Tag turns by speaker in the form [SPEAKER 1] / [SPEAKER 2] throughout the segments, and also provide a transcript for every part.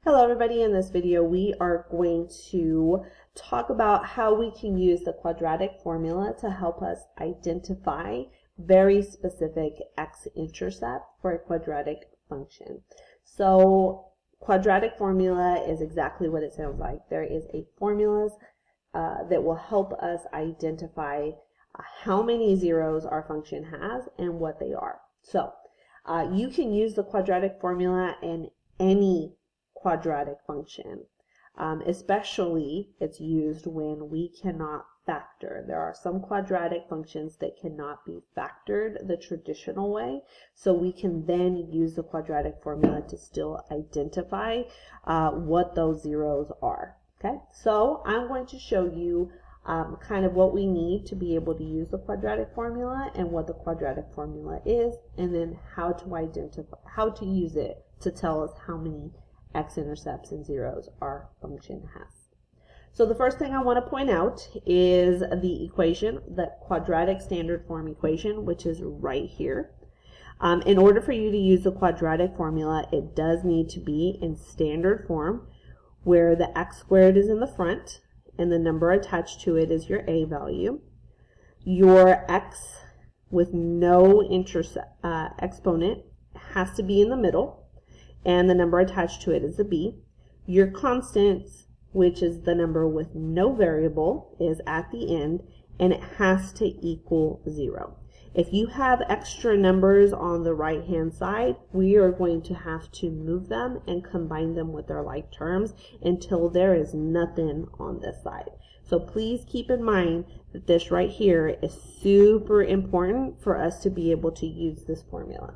[SPEAKER 1] Hello everybody, in this video we are going to talk about how we can use the quadratic formula to help us identify very specific x-intercept for a quadratic function. So quadratic formula is exactly what it sounds like. There is a formula that will help us identify how many zeros our function has and what they are. So you can use the quadratic formula in any quadratic function. Especially it's used when we cannot factor. There are some quadratic functions that cannot be factored the traditional way, so we can then use the quadratic formula to still identify what those zeros are. Okay, so I'm going to show you kind of what we need to be able to use the quadratic formula and what the quadratic formula is, and then how to use it to tell us how many x-intercepts and zeros our function has. So the first thing I want to point out is the equation, the quadratic standard form equation, which is right here. In order for you to use the quadratic formula, it does need to be in standard form, where the x squared is in the front and the number attached to it is your a value. Your x with no exponent has to be in the middle, and the number attached to it is a b. Your constants, which is the number with no variable, is at the end, and it has to equal 0. If you have extra numbers on the right hand side, we are going to have to move them and combine them with their like terms until there is nothing on this side. So please keep in mind that this right here is super important for us to be able to use this formula.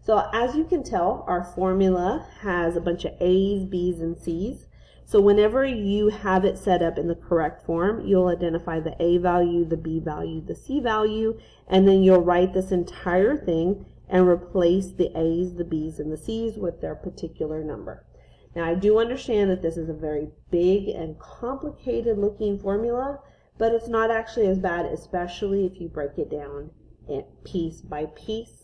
[SPEAKER 1] So as you can tell, our formula has a bunch of A's, B's, and C's. So whenever you have it set up in the correct form, you'll identify the A value, the B value, the C value, and then you'll write this entire thing and replace the A's, the B's, and the C's with their particular number. Now I do understand that this is a very big and complicated looking formula, but it's not actually as bad, especially if you break it down piece by piece.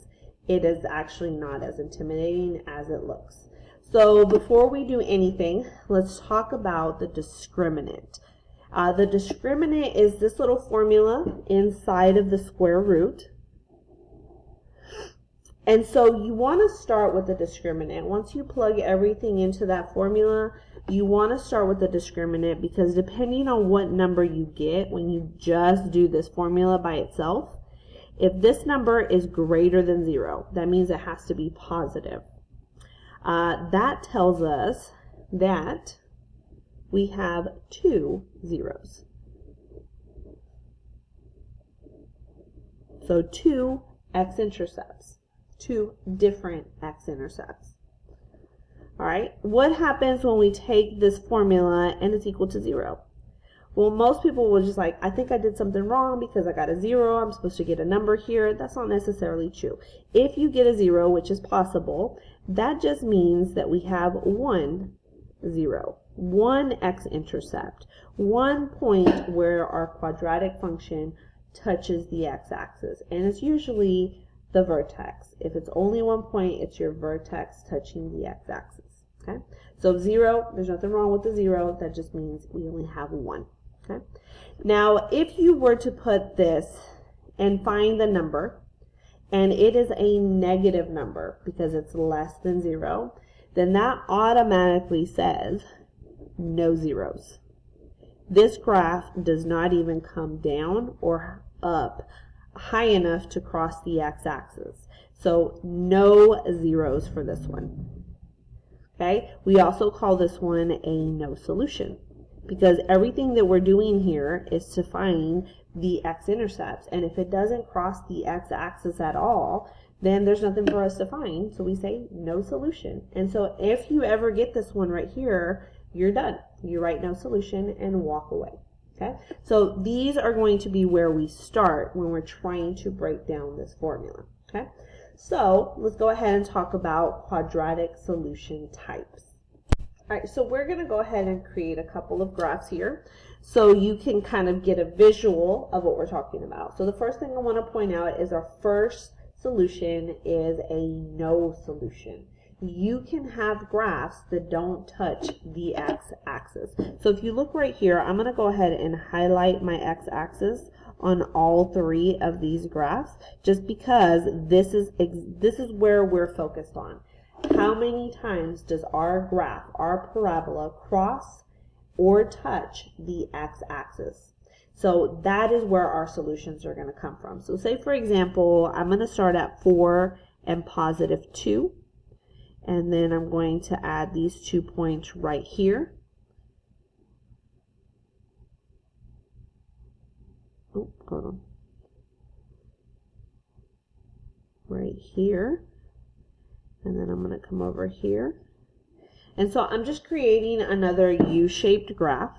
[SPEAKER 1] It is actually not as intimidating as it looks. So before we do anything, let's talk about the discriminant. The discriminant is this little formula inside of the square root. And so you want to start with the discriminant. Once you plug everything into that formula, you want to start with the discriminant, because depending on what number you get when you just do this formula by itself, if this number is greater than 0, that means it has to be positive. That tells us that we have 2 zeros. So 2 x-intercepts, 2 different x-intercepts. All right, what happens when we take this formula and it's equal to 0? Well, most people will just like, I think I did something wrong because I got a 0. I'm supposed to get a number here. That's not necessarily true. If you get a 0, which is possible, that just means that we have 1 0, 1 x-intercept, 1 point where our quadratic function touches the x-axis. And it's usually the vertex. If it's only 1 point, it's your vertex touching the x-axis. Okay? So 0, there's nothing wrong with the 0. That just means we only have 1. Okay. Now, if you were to put this and find the number, and it is a negative number because it's less than 0, then that automatically says no zeros. This graph does not even come down or up high enough to cross the x-axis. So no zeros for this one. Okay. We also call this one a no solution, because everything that we're doing here is to find the x-intercepts, and if it doesn't cross the x-axis at all, then there's nothing for us to find, so we say no solution. And so if you ever get this one right here, you're done. You write no solution and walk away. Okay, so these are going to be where we start when we're trying to break down this formula. Okay, so let's go ahead and talk about quadratic solution types. All right, so we're going to go ahead and create a couple of graphs here so you can kind of get a visual of what we're talking about. So the first thing I want to point out is our first solution is a no solution. you can have graphs that don't touch the x-axis. So if you look right here, I'm going to go ahead and highlight my x-axis on all three of these graphs, just because this is where we're focused on. How many times does our graph, our parabola, cross or touch the x-axis? So that is where our solutions are going to come from. So say, for example, I'm going to start at 4 and positive 2. And then I'm going to add these 2 points right here. Oh, hold on. Right here. And then I'm going to come over here. And so I'm just creating another U-shaped graph.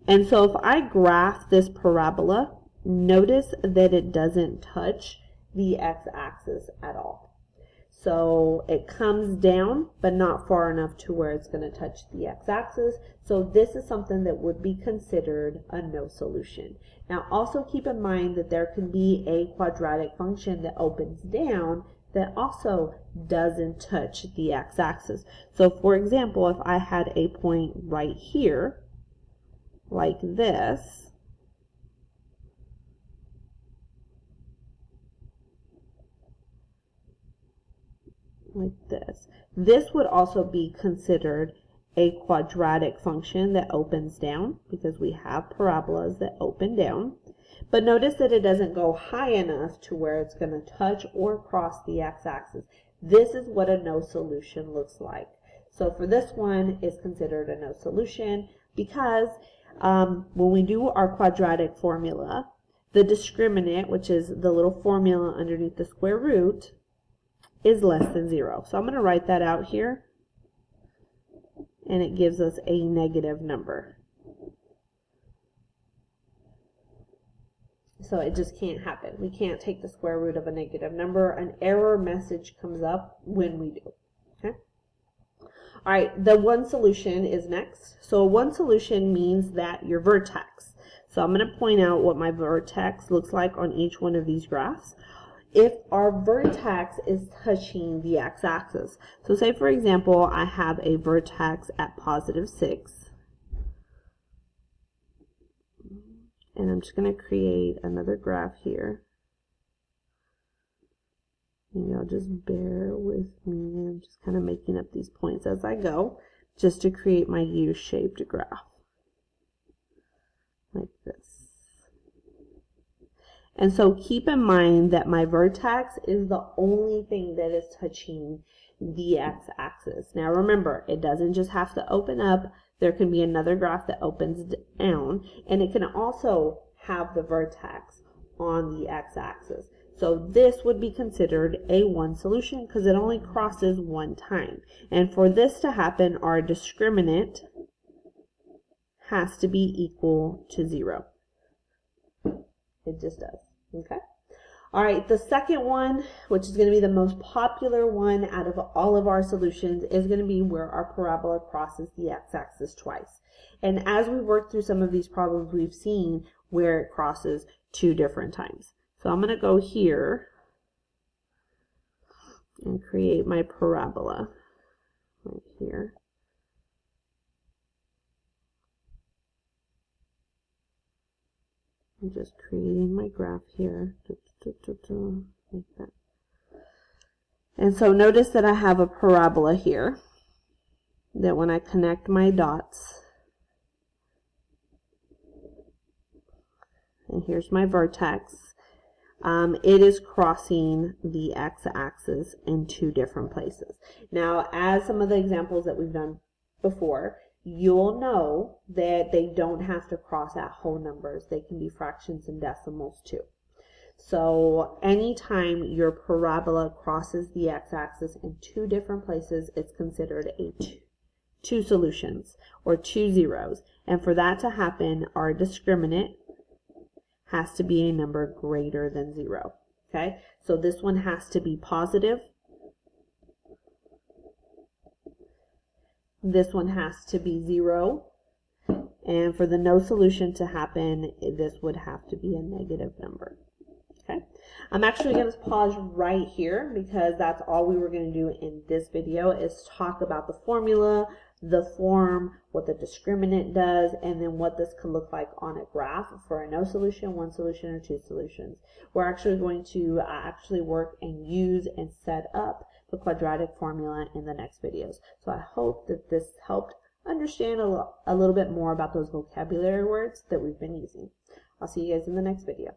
[SPEAKER 1] And so if I graph this parabola, notice that it doesn't touch the x-axis at all. So it comes down, but not far enough to where it's going to touch the x-axis. So this is something that would be considered a no solution. Now also keep in mind that there can be a quadratic function that opens down that also doesn't touch the x-axis. So for example, if I had a point right here, like this, this would also be considered a quadratic function that opens down, because we have parabolas that open down. But notice that it doesn't go high enough to where it's going to touch or cross the x-axis. This is what a no solution looks like. So for this one, it's considered a no solution because when we do our quadratic formula, the discriminant, which is the little formula underneath the square root, is less than 0. So I'm going to write that out here, and it gives us a negative number. So it just can't happen. We can't take the square root of a negative number. An error message comes up when we do. Okay. All right, the one solution is next. So one solution means that your vertex. So I'm going to point out what my vertex looks like on each one of these graphs. If our vertex is touching the x-axis. So say, for example, I have a vertex at positive 6. And I'm just going to create another graph here. And y'all just bear with me. I'm just kind of making up these points as I go, just to create my U-shaped graph. Like this. And so keep in mind that my vertex is the only thing that is touching the x-axis. Now remember, it doesn't just have to open up. There can be another graph that opens down, and it can also have the vertex on the x-axis. So this would be considered a one solution because it only crosses one time. And for this to happen, our discriminant has to be equal to 0. It just does. Okay. All right, the second one, which is going to be the most popular one out of all of our solutions, is going to be where our parabola crosses the x-axis twice. And as we work through some of these problems, we've seen where it crosses 2 different times. So I'm going to go here and create my parabola right here. I'm just creating my graph here, like that. And so notice that I have a parabola here, that when I connect my dots, and here's my vertex, it is crossing the x-axis in 2 different places. Now, as some of the examples that we've done before, you'll know that they don't have to cross at whole numbers. They can be fractions and decimals too. So anytime your parabola crosses the x-axis in 2 different places, it's considered a two solutions or 2 zeros. And for that to happen, our discriminant has to be a number greater than 0. Okay, so this one has to be positive. This one has to be 0. And for the no solution to happen, this would have to be a negative number. Okay, I'm actually going to pause right here because that's all we were going to do in this video is talk about the formula, the form, what the discriminant does, and then what this could look like on a graph for a no solution, one solution, or two solutions. We're actually going to actually work and use and set up the quadratic formula in the next videos. So I hope that this helped understand a little bit more about those vocabulary words that we've been using. I'll see you guys in the next video.